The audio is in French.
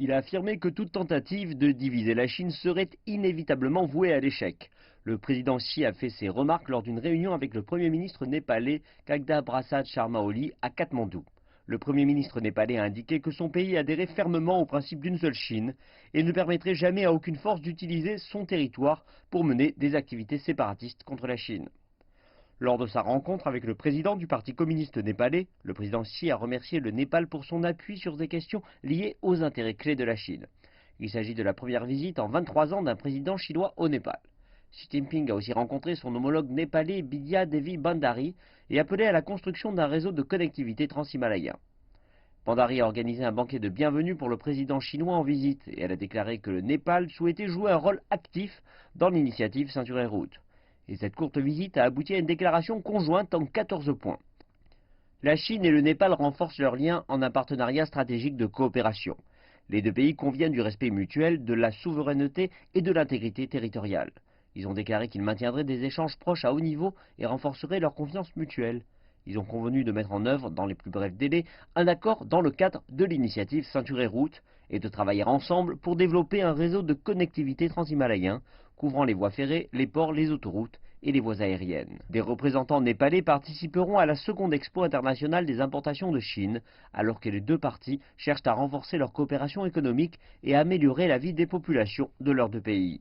Il a affirmé que toute tentative de diviser la Chine serait inévitablement vouée à l'échec. Le président Xi a fait ces remarques lors d'une réunion avec le Premier ministre népalais Khadga Prasad Sharma Oli à Katmandou. Le Premier ministre népalais a indiqué que son pays adhérait fermement au principe d'une seule Chine et ne permettrait jamais à aucune force d'utiliser son territoire pour mener des activités séparatistes contre la Chine. Lors de sa rencontre avec le président du Parti communiste népalais, le président Xi a remercié le Népal pour son appui sur des questions liées aux intérêts clés de la Chine. Il s'agit de la première visite en 23 ans d'un président chinois au Népal. Xi Jinping a aussi rencontré son homologue népalais Bidya Devi Bhandari et appelé à la construction d'un réseau de connectivité transhimalayen. Bhandari a organisé un banquet de bienvenue pour le président chinois en visite et elle a déclaré que le Népal souhaitait jouer un rôle actif dans l'initiative Ceinture et Route. Et cette courte visite a abouti à une déclaration conjointe en 14 points. La Chine et le Népal renforcent leurs liens en un partenariat stratégique de coopération. Les deux pays conviennent du respect mutuel, de la souveraineté et de l'intégrité territoriale. Ils ont déclaré qu'ils maintiendraient des échanges proches à haut niveau et renforceraient leur confiance mutuelle. Ils ont convenu de mettre en œuvre, dans les plus brefs délais, un accord dans le cadre de l'initiative Ceinture et Route et de travailler ensemble pour développer un réseau de connectivité transhimalayen couvrant les voies ferrées, les ports, les autoroutes et les voies aériennes. Des représentants népalais participeront à la seconde expo internationale des importations de Chine, alors que les deux parties cherchent à renforcer leur coopération économique et à améliorer la vie des populations de leurs deux pays.